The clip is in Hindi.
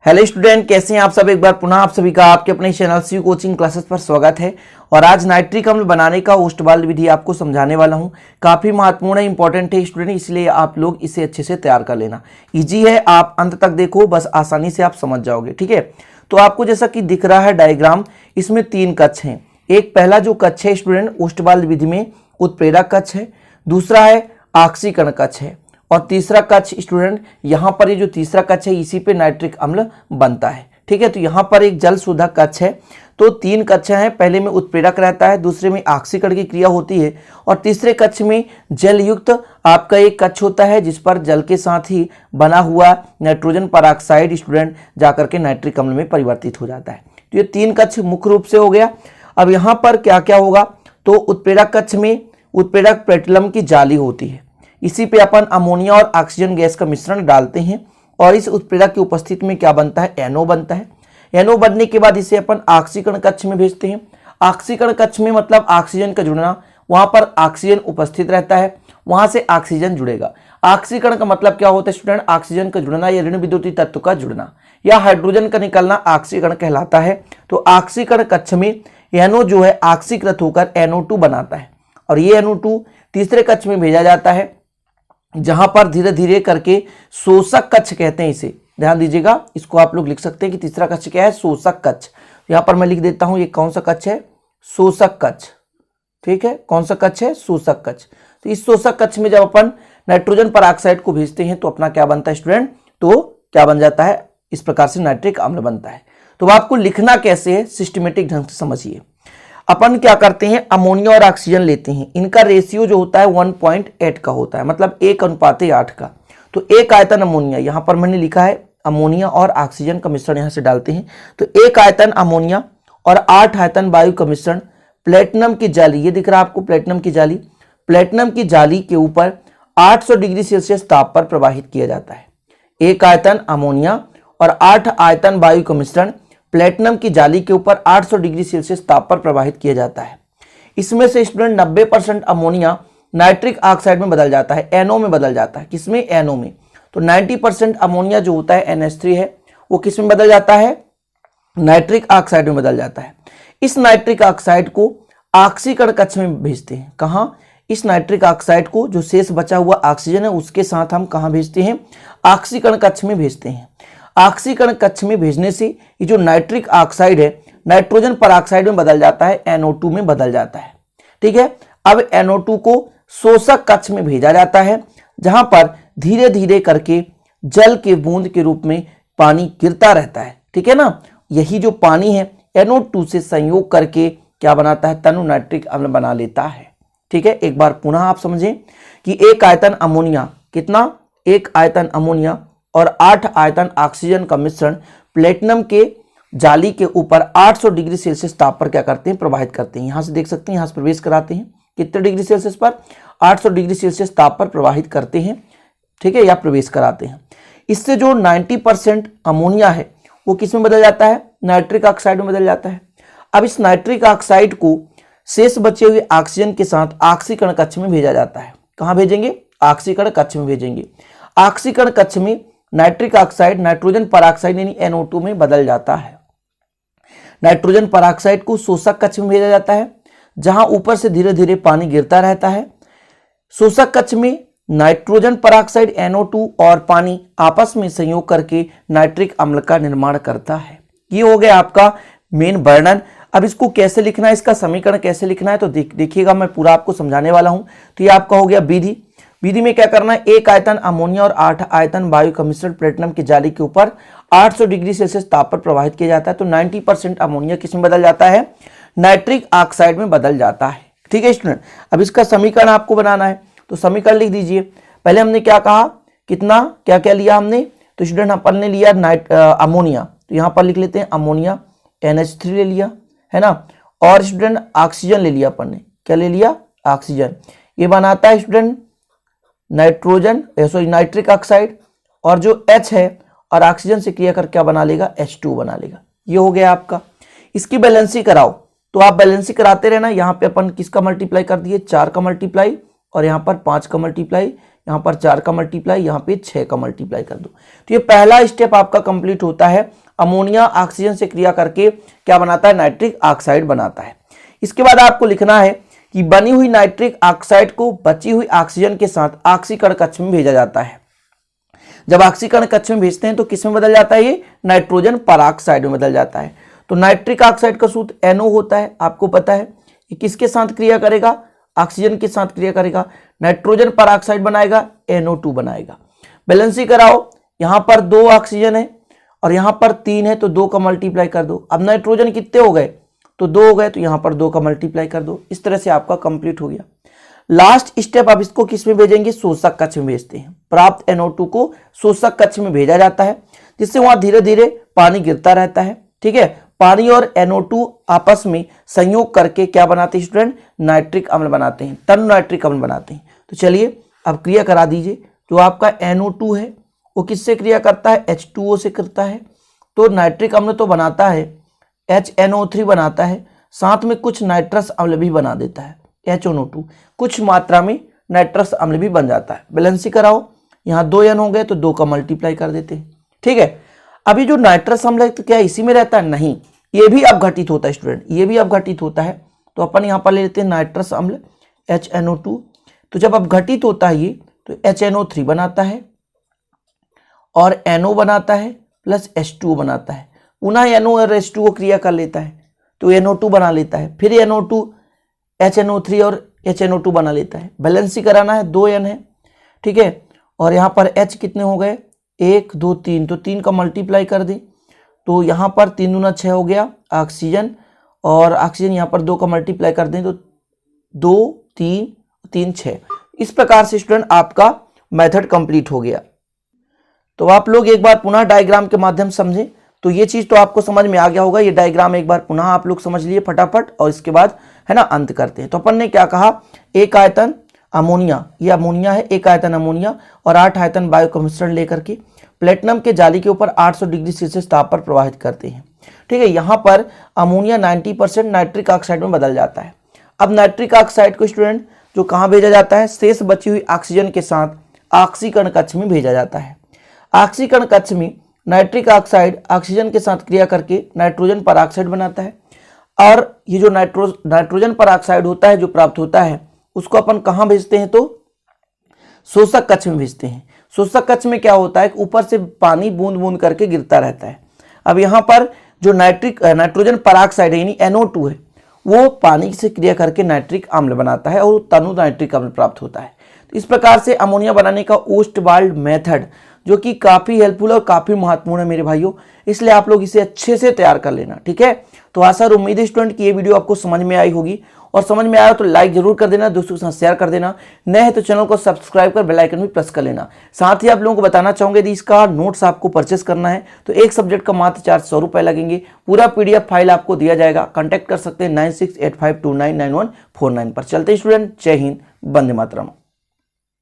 हेलो स्टूडेंट, कैसे हैं आप सब। एक बार पुनः आप सभी का आपके अपने चैनल सी कोचिंग क्लासेस पर स्वागत है। और आज नाइट्रिक अम्ल बनाने का ओस्टबाल विधि आपको समझाने वाला हूं। काफ़ी महत्वपूर्ण है, इंपॉर्टेंट है स्टूडेंट, इसलिए आप लोग इसे अच्छे से तैयार कर लेना। इजी है, आप अंत तक देखो, बस आसानी से आप समझ जाओगे। ठीक है, तो आपको जैसा कि दिख रहा है डायग्राम, इसमें 3 कक्ष हैं। एक पहला जो कक्ष है स्टूडेंट ओस्टबाल विधि में उत्प्रेरक कक्ष है, दूसरा है ऑक्सीकरण कक्ष है, और तीसरा कक्ष स्टूडेंट यहाँ पर ये जो तीसरा कक्ष है इसी पे नाइट्रिक अम्ल बनता है। ठीक है, तो यहाँ पर एक जल शोधक कक्ष है। तो 3 कक्ष हैं, पहले में उत्प्रेरक रहता है, दूसरे में ऑक्सीकरण की क्रिया होती है, और तीसरे कक्ष में जल युक्त आपका एक कक्ष होता है जिस पर जल के साथ ही बना हुआ नाइट्रोजन परऑक्साइड स्टूडेंट जाकर के नाइट्रिक अम्ल में परिवर्तित हो जाता है। तो ये 3 कक्ष मुख्य रूप से हो गया। अब यहाँ पर क्या क्या होगा, तो उत्प्रेरक कक्ष में उत्प्रेरक पेट्रोलियम की जाली होती है, इसी पे अपन अमोनिया और ऑक्सीजन गैस का मिश्रण डालते हैं, और इस उत्प्रेरक की उपस्थिति में क्या बनता है, NO बनता है। NO बनने के बाद इसे अपन ऑक्सीकरण कक्ष में भेजते हैं। ऑक्सीकरण कक्ष में मतलब ऑक्सीजन का जुड़ना, वहां पर ऑक्सीजन उपस्थित रहता है, वहां से ऑक्सीजन जुड़ेगा। ऑक्सीकरण का मतलब क्या होता है स्टूडेंट, ऑक्सीजन का जुड़ना या ऋण विद्युतीय तत्व का जुड़ना या हाइड्रोजन का निकलना ऑक्सीकरण कहलाता है। तो ऑक्सीकरण कक्ष में NO जो है ऑक्सीकृत होकर NO2 बनाता है, और ये NO2 तीसरे कक्ष में भेजा जाता है, जहां पर धीरे धीरे करके शोषक कक्ष कहते हैं इसे। ध्यान दीजिएगा, इसको आप लोग लिख सकते हैं कि तीसरा कक्ष क्या है, शोषक कक्ष। यहां पर मैं लिख देता हूं, ये कौन सा कक्ष है, शोषक कक्ष। ठीक है, कौन सा कक्ष है, शोषक कक्ष। तो इस शोषक कक्ष में जब अपन नाइट्रोजन परऑक्साइड को भेजते हैं तो अपना क्या बनता है स्टूडेंट, तो क्या बन जाता है, इस प्रकार से नाइट्रिक अम्ल बनता है। तो आपको लिखना कैसे है, सिस्टमेटिक ढंग से समझिए। अपन क्या करते हैं, अमोनिया और ऑक्सीजन लेते हैं, इनका रेशियो जो होता है 1.8 का होता है, मतलब 1:8 का। तो 1 आयतन अमोनिया, यहां पर मैंने लिखा है अमोनिया और ऑक्सीजन का मिश्रण यहां से डालते हैं, तो 1 आयतन अमोनिया और 8 आयतन वायु का मिश्रण प्लेटिनम की जाली, ये दिख रहा है आपको प्लेटिनम की जाली, प्लेटिनम की जाली के ऊपर 800 डिग्री सेल्सियस ताप पर प्रवाहित किया जाता है। 1 आयतन अमोनिया और 8 आयतन वायु का मिश्रण प्लेटिनम की जाली के ऊपर 800 डिग्री सेल्सियस ताप पर प्रवाहित किया जाता है। इसमें से स्टूडेंट 90% अमोनिया नाइट्रिक ऑक्साइड में बदल जाता है, NO में बदल जाता है। किसमें, NO में। तो 90% अमोनिया जो होता है NH3 है, वो किस में बदल जाता है, नाइट्रिक ऑक्साइड में बदल जाता है। इस नाइट्रिक ऑक्साइड को ऑक्सीकरण कक्ष में भेजते हैं। कहाँ, इस नाइट्रिक ऑक्साइड को जो शेष बचा हुआ ऑक्सीजन है उसके साथ हम कहाँ भेजते हैं, ऑक्सीकरण कक्ष में भेजते हैं। ऑक्सीकरण कक्ष में भेजने से ये जो नाइट्रिक ऑक्साइड है नाइट्रोजन परऑक्साइड में बदल जाता है, NO2 में बदल जाता है। ठीक है, अब NO2 को शोषक कक्ष में भेजा जाता है, जहां पर धीरे धीरे करके जल के बूंद के रूप में पानी गिरता रहता है। ठीक है ना, यही जो पानी है NO2 से संयोग करके क्या बनाता है, तनु नाइट्रिक अम्ल बना लेता है। ठीक है, एक बार पुनः आप समझें कि 1 आयतन अमोनिया, कितना, 1 आयतन अमोनिया और 8 आयतन ऑक्सीजन का मिश्रण प्लेटिनम के जाली के ऊपर 800 डिग्री सेल्सियस ताप पर क्या करते हैं, प्रवाहित करते हैं। यहां से देख सकते हैं, यहां से प्रवेश कराते हैं, कितने डिग्री सेल्सियस पर, 800 डिग्री सेल्सियस ताप पर प्रवाहित करते हैं। ठीक है, या प्रवेश कराते हैं। इससे जो 90% अमोनिया है वो किस में बदल जाता है, नाइट्रिक ऑक्साइड में बदल जाता है। अब इस नाइट्रिक ऑक्साइड को शेष बचे हुए ऑक्सीजन के साथ ऑक्सीकरण कक्ष में भेजा जाता है। कहां भेजेंगे, ऑक्सीकरण कक्ष में भेजेंगे। ऑक्सीकरण कक्ष में नाइट्रिक ऑक्साइड नाइट्रोजन परऑक्साइड यानी NO2 में बदल जाता है। नाइट्रोजन परऑक्साइड को शोषक कक्ष में भेजा जाता है, जहां ऊपर से धीरे धीरे पानी गिरता रहता है। शोषक कक्ष में नाइट्रोजन परऑक्साइड NO2 और पानी आपस में संयोग करके नाइट्रिक अम्ल का निर्माण करता है। ये हो गया आपका मेन वर्णन। अब इसको कैसे लिखना है, इसका समीकरण कैसे लिखना है, तो देखिएगा, मैं पूरा आपको समझाने वाला हूं। तो ये आपका हो गया विधि। विधि में क्या करना है, 1 आयतन अमोनिया और 8 आयतन वायु का मिश्रण प्लेटिनम की जाली के ऊपर 800 डिग्री सेल्सियस ताप पर प्रवाहित किया जाता है। तो 90% अमोनिया किस में बदल जाता है, नाइट्रिक ऑक्साइड में बदल जाता है। ठीक है स्टूडेंट, अब इसका समीकरण आपको बनाना है, तो समीकरण लिख दीजिए। पहले हमने क्या कहा, कितना क्या क्या लिया हमने, तो स्टूडेंट अपन ने लिया अमोनिया, तो यहां पर लिख लेते हैं अमोनिया, NH3 ले लिया है ना, और स्टूडेंट ऑक्सीजन ले लिया अपन ने, क्या ले लिया, ऑक्सीजन। ये बनाता है स्टूडेंट नाइट्रोजन नाइट्रिक ऑक्साइड, और जो H है और ऑक्सीजन से क्रिया कर क्या बना लेगा, H2 बना लेगा। ये हो गया आपका। इसकी बैलेंसी कराओ, तो आप बैलेंसी कराते रहना। यहाँ पे अपन किसका मल्टीप्लाई कर दिए, 4 का मल्टीप्लाई, और यहाँ पर 5 का मल्टीप्लाई, यहाँ पर 4 का मल्टीप्लाई, यहाँ पे 6 का मल्टीप्लाई कर दो। तो ये पहला स्टेप आपका कंप्लीट होता है। अमोनिया ऑक्सीजन से क्रिया करके क्या बनाता है, नाइट्रिक ऑक्साइड बनाता है। इसके बाद आपको लिखना है कि बनी हुई नाइट्रिक ऑक्साइड को बची हुई ऑक्सीजन के साथ ऑक्सीकरण कक्ष में भेजा जाता है। जब ऑक्सीकरण कक्ष में भेजते हैं तो किस में बदल जाता है, ये नाइट्रोजन परऑक्साइड में बदल जाता है। तो नाइट्रिक ऑक्साइड का सूत्र NO होता है, आपको पता है। ये किसके साथ क्रिया करेगा, ऑक्सीजन के साथ क्रिया करेगा, नाइट्रोजन परऑक्साइड बनाएगा, NO2 बनाएगा। बैलेंसी कराओ, यहाँ पर 2 ऑक्सीजन है और यहाँ पर 3 है, तो 2 का मल्टीप्लाई कर दो। अब नाइट्रोजन कितने हो गए, तो 2 हो गए, तो यहाँ पर 2 का मल्टीप्लाई कर दो। इस तरह से आपका कंप्लीट हो गया। लास्ट स्टेप आप इसको किस में भेजेंगे, शोषक कक्ष में भेजते हैं। प्राप्त NO2 को शोषक कक्ष में भेजा जाता है, जिससे वहां धीरे धीरे पानी गिरता रहता है। ठीक है, पानी और NO2 आपस में संयोग करके क्या बनाते हैं स्टूडेंट, नाइट्रिक अम्ल बनाते हैं, तनु नाइट्रिक अम्ल बनाते हैं। तो चलिए अब क्रिया करा दीजिए। जो आपका NO2 है वो किससे क्रिया करता है, H2O से करता है। तो नाइट्रिक अम्ल तो बनाता है, HNO3 बनाता है, साथ में कुछ नाइट्रस अम्ल भी बना देता है, HNO2, कुछ मात्रा में नाइट्रस अम्ल भी बन जाता है। बैलेंसी कराओ, यहाँ 2 N हो गए, तो 2 का मल्टीप्लाई कर देते हैं। ठीक है, अभी जो नाइट्रस अम्ल है तो क्या इसी में रहता है, नहीं, ये भी अपघटित होता है स्टूडेंट, ये भी अपघटित होता है। तो अपन यहाँ पर ले लेते हैं नाइट्रस अम्ल HNO2। तो जब अपघटित होता है ये, तो HNO3 बनाता है और NO बनाता है प्लस H2O बनाता है। पुनः NO और H2O क्रिया कर लेता है, तो NO2 बना लेता है, फिर NO2 HNO3 और HNO2 बना लेता है। बैलेंसी कराना है, 2 N है। ठीक है, और यहाँ पर H कितने हो गए, 1 2 3, तो 3 का मल्टीप्लाई कर दें, तो यहाँ पर 3 दूना 6 हो गया ऑक्सीजन, और ऑक्सीजन यहाँ पर 2 का मल्टीप्लाई कर दें, तो 2 3 3 6। इस प्रकार से स्टूडेंट आपका मेथड कंप्लीट हो गया। तो आप लोग एक बार पुनः डायग्राम के माध्यम से समझें, तो ये चीज तो आपको समझ में आ गया होगा। ये डायग्राम एक बार पुनः आप लोग समझ लिए फटाफट, और इसके बाद है ना अंत करते हैं। तो अपन ने क्या कहा, एक आयतन अमोनिया, ये अमोनिया है, एक आयतन अमोनिया और 8 आयतन वायु का मिश्रण लेकर के प्लेटिनम के जाली के ऊपर 800 डिग्री सेल्सियस ताप पर प्रवाहित करते हैं। ठीक है, यहाँ पर अमोनिया 90% नाइट्रिक ऑक्साइड में बदल जाता है। अब नाइट्रिक ऑक्साइड को स्टूडेंट जो कहाँ भेजा जाता है, शेष बची हुई ऑक्सीजन के साथ ऑक्सीकरण कक्ष में भेजा जाता है। ऑक्सीकरण कक्ष में नाइट्रिक ऑक्साइड ऑक्सीजन के साथ क्रिया करके नाइट्रोजन परऑक्साइड बनाता है, और ये जो नाइट्रोजन परऑक्साइड होता है जो प्राप्त होता है, उसको अपन कहाँ भेजते हैं, तो शोषक कक्ष में भेजते हैं। शोषक कक्ष में क्या होता है, ऊपर से पानी बूंद बूंद करके गिरता रहता है। अब यहाँ पर जो नाइट्रोजन परऑक्साइड है यानी NO2 है, वो पानी से क्रिया करके नाइट्रिक अम्ल बनाता है और तनु नाइट्रिक अम्ल प्राप्त होता है। तो इस प्रकार से अमोनिया बनाने का ओस्टवाल्ड मेथड जो कि काफ़ी हेल्पफुल और काफ़ी महत्वपूर्ण है मेरे भाइयों, इसलिए आप लोग इसे अच्छे से तैयार कर लेना। ठीक है, तो आशा और उम्मीद है स्टूडेंट कि ये वीडियो आपको समझ में आई होगी, और समझ में आया तो लाइक जरूर कर देना, दोस्तों के साथ शेयर कर देना, नए है तो चैनल को सब्सक्राइब कर बेल आइकन भी प्रेस कर लेना। साथ ही आप लोगों को बताना चाहूंगे यदि इसका नोट्स आपको परचेस करना है तो एक सब्जेक्ट का मात्र 400 रुपये लगेंगे। पूरा PDF फाइल आपको दिया जाएगा। कॉन्टैक्ट कर सकते हैं 9685299149 पर। चलते स्टूडेंट, जय हिंद, वंदे मातरम।